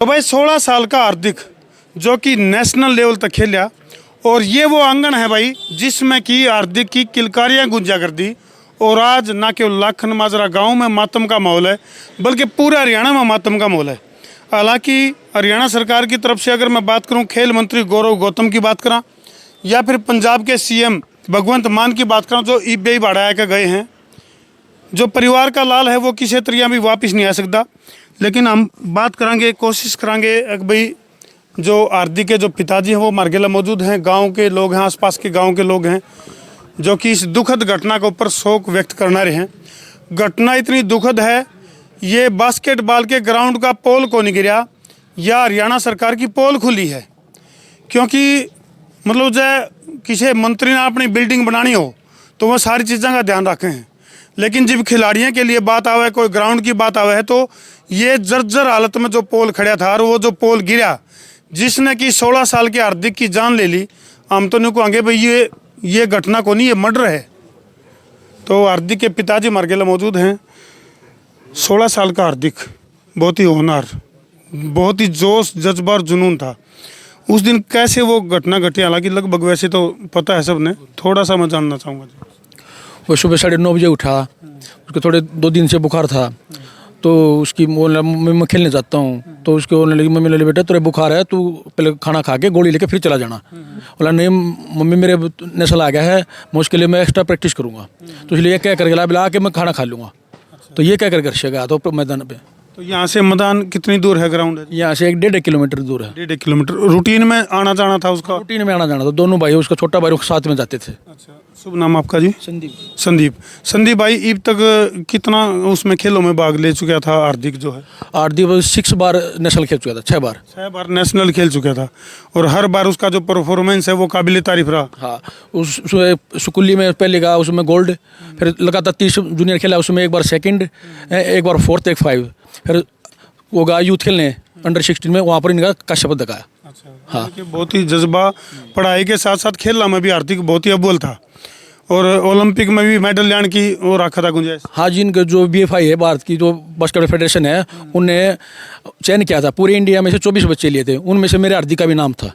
तो भाई 16 साल का हार्दिक जो कि नेशनल लेवल तक खेला, और ये वो आंगन है भाई जिसमें कि हार्दिक की किलकारियाँ गूंजा कर दी। और आज ना केवल लाखन माजरा गांव में मातम का माहौल है, बल्कि पूरे हरियाणा में मातम का माहौल है। हालांकि हरियाणा सरकार की तरफ से अगर मैं बात करूं, खेल मंत्री गौरव गौतम की बात करा या फिर पंजाब के सीएम भगवंत मान की बात करा, जो ईबे बढ़ाया के गए हैं, जो परिवार का लाल है वो किसी तरह भी वापस नहीं आ सकता। लेकिन हम बात करेंगे, कोशिश करेंगे कि भाई जो हार्दिक के जो पिताजी हैं वो मार्गेला मौजूद हैं, गांव के लोग हैं, आसपास के गांव के लोग हैं, जो कि इस दुखद घटना के ऊपर शोक व्यक्त करना रहे हैं। घटना इतनी दुखद है, ये बास्केटबॉल के ग्राउंड का पोल को नहीं गिरा या हरियाणा सरकार की पोल खुली है। क्योंकि मतलब जो किसी मंत्री ने अपनी बिल्डिंग बनानी हो तो वह सारी चीज़ों का ध्यान रखे हैं, लेकिन जब खिलाड़ियों के लिए बात आवे, कोई ग्राउंड की बात आवे है, तो ये जर्जर हालत में जो पोल खड़ा था और वो जो पोल गिरा जिसने कि 16 साल के हार्दिक की जान ले ली, हम तो नहीं कहेंगे भाई ये घटना को नहीं, ये मर्डर है। तो हार्दिक के पिताजी मार्गेला मौजूद हैं। 16 साल का हार्दिक बहुत ही होनहार, बहुत ही जोश जज्बा और जुनून था। उस दिन कैसे वो घटना घटी, हालांकि लगभग वैसे तो पता है सबने, थोड़ा सा मैं जानना चाहूँगा। वो सुबह 9:30 बजे उठा, उसके थोड़े 2 दिन से बुखार था, तो उसकी मैं खेलने जाता हूँ, तो उसके बोलने लगी, मम्मी ले बेटा तेरे बुखार है, तू पहले खाना खा के गोली लेके फिर चला जाना। बोला नहीं मम्मी मेरे नशल आ गया है, मैं उसके लिए मैं एक्स्ट्रा प्रैक्टिस करूँगा, तो इसलिए क्या करके ला के मैं खाना खा लूँगा। तो ये क्या कर गया तो मैदान पे। तो यहाँ से मैदान कितनी दूर है ग्राउंड है? यहाँ से 1.5 किलोमीटर दूर है। 1.5 किलोमीटर। रूटीन में आना जाना था उसका? रूटीन में आना जाना था, दोनों भाई, उसका छोटा भाई साथ में जाते थे। अच्छा, शुभ नाम आपका जी? संदीप भाई, अब तक कितना उसमें खेलों में भाग ले चुका था हार्दिक? जो है हार्दिक 6 बार नेशनल खेल चुका था, 6 बार नेशनल खेल चुका था, और हर बार उसका जो परफॉर्मेंस है वो काबिल तारीफ रहा। हाँ, उसमें सुकुली में पहले का उसमें गोल्ड, फिर लगातार 30 जूनियर खेला, उसमें एक बार सेकंड, एक बार 4th, एक 5, फिर वो गया यूथ खेलने अंडर 16 में, वहाँ पर इनका का शपथ दिखाया। अच्छा, हाँ, बहुत ही जज्बा, पढ़ाई के साथ साथ खेलना में भी हार्दिक बहुत ही अव्वल था, और ओलंपिक में भी मेडल लाने की वो रखा था गुंजाइश। हाँ जी, इनका जो BFI है, भारत की जो बास्केटबॉल फेडरेशन है, उनने चयन किया था, पूरे इंडिया में से 24 बच्चे लिए थे, उनमें से मेरे हार्दिक का भी नाम था।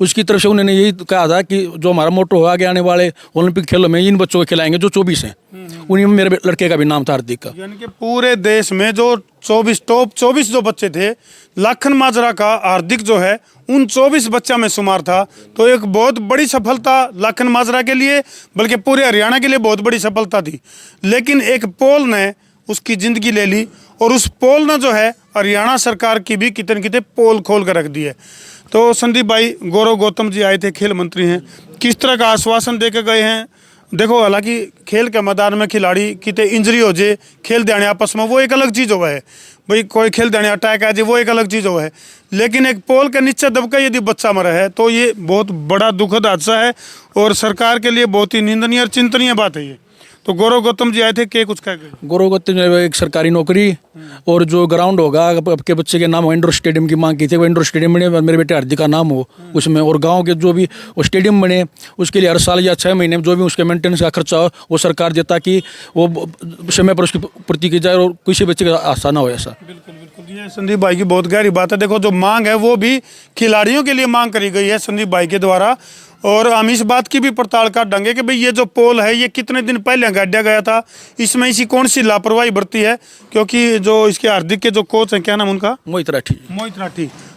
उसकी तरफ से उन्होंने यही कहा था कि जो हमारा मोटो हो, आगे आने वाले ओलंपिक खेलों में इन बच्चों को खिलाएंगे जो 24 हैं, उन्हीं में मेरे लड़के का भी नाम था हार्दिक का। यानी कि पूरे देश में जो 24 टॉप 24 जो बच्चे थे, लाखन माजरा का हार्दिक जो है उन 24 बच्चा में शुमार था। तो एक बहुत बड़ी सफलता लाखन माजरा के लिए, बल्कि पूरे हरियाणा के लिए बहुत बड़ी सफलता थी। लेकिन एक पोल ने उसकी ज़िंदगी ले ली, और उस पोल ने जो है हरियाणा सरकार की भी कितने कितने पोल खोल कर रख दी है। तो संदीप भाई, गौरव गौतम जी आए थे, खेल मंत्री हैं, किस तरह का आश्वासन दे के गए हैं? देखो, हालांकि खेल के मैदान में खिलाड़ी कितने इंजरी हो जाए, खेल देने आपस में, वो एक अलग चीज़ हुआ है भाई, कोई खेल देने अटैक आ जाए वो एक अलग चीज़ हुआ है। लेकिन एक पोल के नीचे दबका यदि बच्चा मरा है तो ये बहुत बड़ा दुखद हादसा है, और सरकार के लिए बहुत ही निंदनीय और चिंतनीय बात है ये। तो गौरव गौतम जी आए थे, क्या कुछ कह गए? गौरव गौतम एक सरकारी नौकरी, और जो ग्राउंड होगा आपके बच्चे के नाम हो, इंडोर स्टेडियम की मांग की थी, वो इंडोर स्टेडियम बने, मेरे बेटे हार्दिक का नाम हो उसमें, और गांव के जो भी वो स्टेडियम बने उसके लिए हर साल या 6 महीने में जो भी उसके मेंटेनेंस का खर्चा हो वो सरकार दे, ताकि वो समय पर उसकी पूर्ति की जाए और किसी बच्चे का आशा ना हो ऐसा। बिल्कुल बिल्कुल, ये संदीप भाई की बहुत गहरी बात है। देखो, जो मांग है वो भी खिलाड़ियों के लिए मांग करी गई है संदीप भाई के द्वारा, और हम इस बात की भी पड़ताल कर देंगे कि भाई ये जो पोल है ये कितने दिन पहले गाड़ा गया था, इसमें इसी कौन सी लापरवाही बरती है। क्योंकि जो इसके हार्दिक के जो कोच हैं, क्या नाम उनका? मोहित राठी।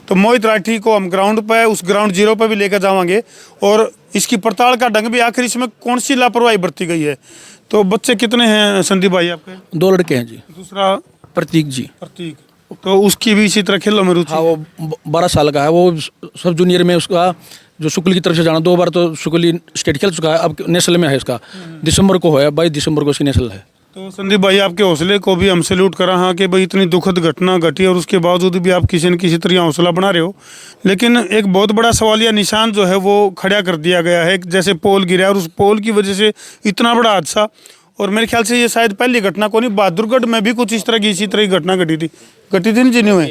तो मोहित राठी को हम ग्राउंड पे, उस ग्राउंड जीरो पे भी लेकर जावांगे, और इसकी पड़ताल का ढंग भी आखिर इसमें कौन सी लापरवाही बरती गई है। तो बच्चे कितने हैं संदीप भाई आपके? 2 लड़के हैं जी। दूसरा? प्रतीक। तो उसकी भी इसी तरह खेलों में रुचि? हाँ, वो 12 साल का है, वो सब जूनियर में उसका जो शुक्ल की तरफ से जाना, 2 बार तो शुक्ल स्टेट खेल चुका है, अब नेशनल में है इसका, दिसंबर को है, 22 दिसंबर को इसकी नेशनल है। तो संदीप भाई, आपके हौसले को भी हम सैल्यूट करा, हाँ, कि भाई इतनी दुखद घटना घटी और उसके बावजूद भी आप किसी न किसी तरह हौसला बना रहे हो। लेकिन एक बहुत बड़ा सवालिया निशान जो है वो खड़ा कर दिया गया है, जैसे पोल गिरा और उस पोल की वजह से इतना बड़ा हादसा। और मेरे ख्याल से ये शायद पहली घटना को नहीं, बहादुरगढ़ में भी कुछ इस तरह की इसी तरह की घटना घटी थी नहीं जिन्हें हुए।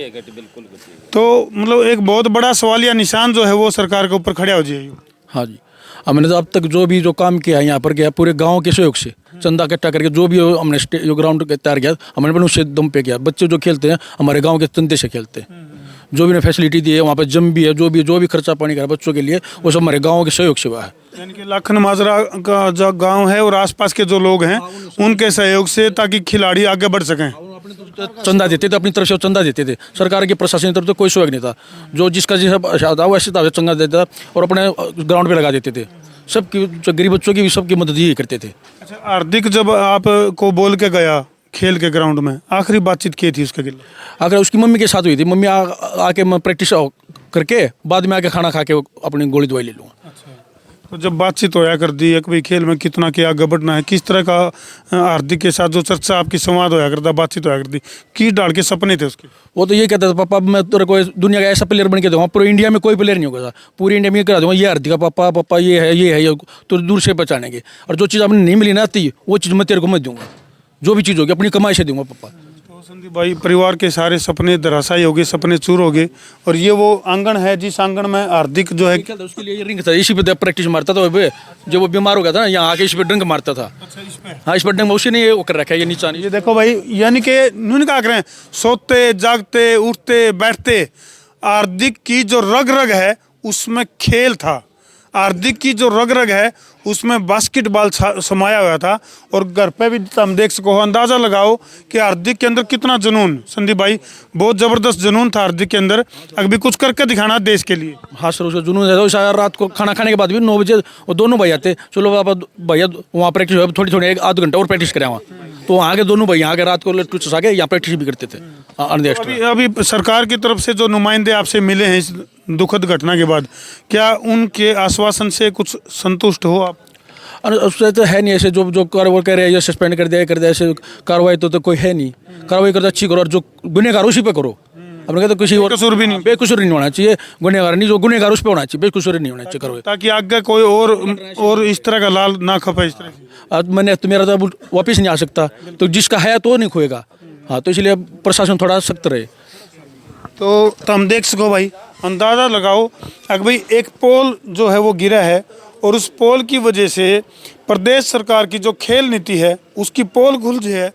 तो मतलब एक बहुत बड़ा सवालिया निशान जो है वो सरकार के ऊपर खड़ा हो जाए। हाँ जी, हमने तो अब तक जो भी जो काम किया है यहाँ पर किया, पूरे गांव के सहयोग से चंदा इकट्ठा करके जो भी हमने जो ग्राउंड तैयार किया, हमने उसे दम पे किया। बच्चे जो खेलते हैं हमारे गांव के चंदे से खेलते हैं, जो भी फैसिलिटी दी है वहाँ पे जिम भी है, जो भी खर्चा पानी का बच्चों के लिए वो सब हमारे गाँव के सहयोग से हुआ है। यानी कि लखन माजरा का जो गांव है और आसपास के जो लोग हैं उनके सहयोग से, ताकि खिलाड़ी आगे बढ़ सकें। चंदा देते थे, अपनी तरफ से चंदा देते थे, सरकार के प्रशासन की तरफ से कोई सहयोग नहीं था। जो जिसका जैसा था वैसे था चंदा देता था और अपने ग्राउंड पे लगा देते थे। सबकी जो गरीब बच्चों की भी सबकी मदद ही करते थे। अच्छा, हार्दिक जब आपको बोल के गया खेल के ग्राउंड में, आखिरी बातचीत की थी उसके खिलाफ? अगर उसकी मम्मी के साथ हुई थी, मम्मी आके मैं प्रैक्टिस करके बाद में आके खाना खा के अपनी गोली दवाई ले लूँगा। तो जब बातचीत होया कर दी है कि भाई खेल में कितना क्या आगे बढ़ना है, किस तरह का हार्दिक के साथ जो चर्चा आपकी संवाद होया करता, बातचीत होया करती, की डाल के सपने थे उसके? वो तो ये कहता था, पापा मैं तेरे को दुनिया का ऐसा प्लेयर बन के दूंगा, पूरे इंडिया में कोई प्लेयर नहीं होगा, पूरी इंडिया में ये करा दूंगा, ये हार्दिक का पापा पापा ये है ये तो दूर से पहचानेंगे। और जो चीज़ आपने नहीं मिली ना आती वो चीज़ मैं तेरे को मत दूंगा, जो भी चीज़ होगी अपनी कमाई से दूंगा पापा। तो संदीप भाई, परिवार के सारे सपने धराशायी हो गए, सपने चूर हो गए, और ये वो आंगन है जिस आंगन में हार्दिक जो है उसके लिए रिंग था, इसी पे प्रैक्टिस मारता था। जब वो बीमार हो गया था ना, यहाँ आके इस पे डंक मारता था। हाँ, इस पर डंक उसी ने ये वो कर रखा है, ये नीचा नहीं। ये देखो भाई, यानी कि नुन क्या करें, सोते जागते उठते बैठते हार्दिक की जो रग रग है उसमें खेल था। हार्दिक की जो रग रग है उसमें बास्केटबॉल समाया हुआ था। और घर पे भी हम देख सको, अंदाज़ा लगाओ कि हार्दिक के अंदर कितना जुनून। संदीप भाई, बहुत ज़बरदस्त जुनून था हार्दिक के अंदर, अभी कुछ करके दिखाना देश के लिए। हाँ सर, उसका जुनून है। तो रात को खाना खाने के बाद भी 9 बजे वो दोनों भाई आते, चलो पापा भैया वहाँ प्रैक्टिस हो, थोड़ी थोड़ी 1 आध घंटा और प्रैक्टिस करें वहाँ। तो वहाँ के दोनों भाई यहाँ के रात को लट्टू चसा के यहाँ प्रैक्टिस भी करते थे। अभी सरकार की तरफ से जो नुमाइंदे आपसे मिले हैं इस दुखद घटना के बाद, क्या उनके आश्वासन से कुछ संतुष्ट हो आप? उससे तो है नहीं, ऐसे जो कार्रवाई कह रहे हैं, सस्पेंड कर दिया ऐसे कार्रवाई तो कोई है नहीं। कार्रवाई करते अच्छी करो, और जो गुनहगार उसी पे करो। अपने कहते किसी और बेकसूर भी नहीं, बेकसूर नहीं होना चाहिए, गुनहगार नहीं, जो गुनहगार उस पे होना चाहिए, बेकसूर नहीं होना चाहिए कार्रवाई, ताकि आगे कोई और इस तरह का लाल ना खपे इस तरह से। आज मैंने तो मेरा तो वापस नहीं आ सकता, तो जिसका है तो नहीं खोएगा। हाँ, तो इसलिए प्रशासन थोड़ा सख्त रहे। तो हम देख सको भाई, अंदाज़ा लगाओ अगर भाई एक पोल जो है वो गिरा है, और उस पोल की वजह से प्रदेश सरकार की जो खेल नीति है उसकी पोल खुल है।